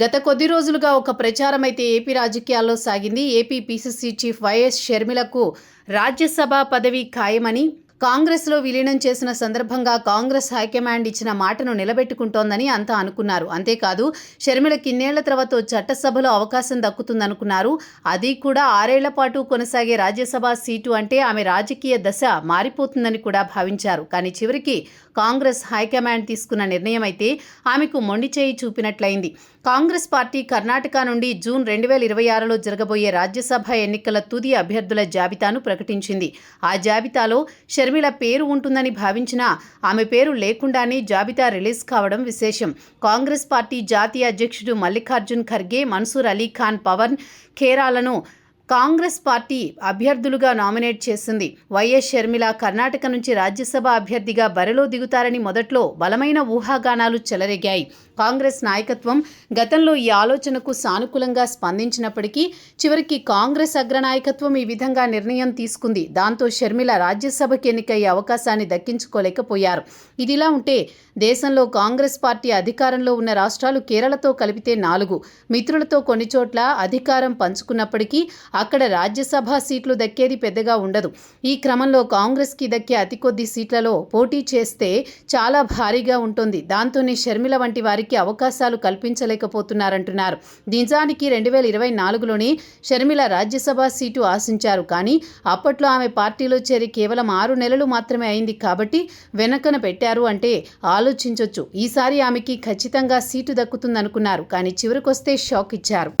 గత కొద్ది రోజులుగా ఒక ప్రచారం అయితే ఏపీ రాజకీయాల్లో సాగింది. ఏపీ పీసీసీ చీఫ్ వైఎస్ షర్మిలకు రాజ్యసభ పదవి ఖాయమని కాంగ్రెస్లో విలీనం చేసిన సందర్భంగా కాంగ్రెస్ హైకమాండ్ ఇచ్చిన మాటను నిలబెట్టుకుంటోందని అంతా అనుకున్నారు. అంతేకాదు షర్మిలకి ఇన్నేళ్ల తర్వాత చట్టసభలో అవకాశం దక్కుతుందనుకున్నారు. అది కూడా 6 ఏళ్ల పాటు కొనసాగే రాజ్యసభ సీటు అంటే ఆమె రాజకీయ దశ మారిపోతుందని కూడా భావించారు. కానీ చివరికి కాంగ్రెస్ హైకమాండ్ తీసుకున్న నిర్ణయం అయితే ఆమెకు మొండి చేయి చూపినట్లయింది. కాంగ్రెస్ పార్టీ కర్ణాటక నుండి జూన్ 2026లో జరగబోయే రాజ్యసభ ఎన్నికల తుది అభ్యర్థుల జాబితాను ప్రకటించింది. ఆ జాబితాలో షర్మిల పేరు ఉంటుందని భావించినా ఆమె పేరు లేకుండానే జాబితా రిలీజ్ కావడం విశేషం. కాంగ్రెస్ పార్టీ జాతీయ అధ్యక్షుడు మల్లికార్జున్ ఖర్గే, మన్సూర్ అలీ ఖాన్, పవన్ ఖేరాలను కాంగ్రెస్ పార్టీ అభ్యర్థులుగా నామినేట్ చేసింది. వైఎస్ షర్మిల కర్ణాటక నుంచి రాజ్యసభ అభ్యర్థిగా బరిలో దిగుతారని మొదట్లో బలమైన ఊహాగానాలు చెలరేగాయి. కాంగ్రెస్ నాయకత్వం గతంలో ఈ ఆలోచనకు సానుకూలంగా స్పందించినప్పటికీ చివరికి కాంగ్రెస్ అగ్రనాయకత్వం ఈ విధంగా నిర్ణయం తీసుకుంది. దాంతో షర్మిల రాజ్యసభకి ఎన్నికయ్యే అవకాశాన్ని దక్కించుకోలేకపోయారు. ఇదిలా ఉంటే దేశంలో కాంగ్రెస్ పార్టీ అధికారంలో ఉన్న రాష్ట్రాలు కేరళతో కలిపితే 4, మిత్రులతో కొన్ని చోట్ల అధికారం పంచుకున్నప్పటికీ అక్కడ రాజ్యసభ సీట్లు దక్కేది పెద్దగా ఉండదు. ఈ క్రమంలో కాంగ్రెస్కి దక్కే అతి కొద్ది సీట్లలో పోటీ చేస్తే చాలా భారీగా ఉంటుంది. దాంతోనే షర్మిల వంటి వారికి అవకాశాలు కల్పించలేకపోతున్నారంటున్నారు. నిజానికి 2024లోనే షర్మిల రాజ్యసభ సీటు ఆశించారు. కానీ అప్పట్లో ఆమె పార్టీలో చేరి కేవలం 6 నెలలు మాత్రమే అయింది కాబట్టి వెనకన పెట్టారు అంటే ఆలోచించొచ్చు. ఈసారి ఆమెకి ఖచ్చితంగా సీటు దక్కుతుందనుకున్నారు. కానీ చివరికొస్తే షాక్ ఇచ్చారు.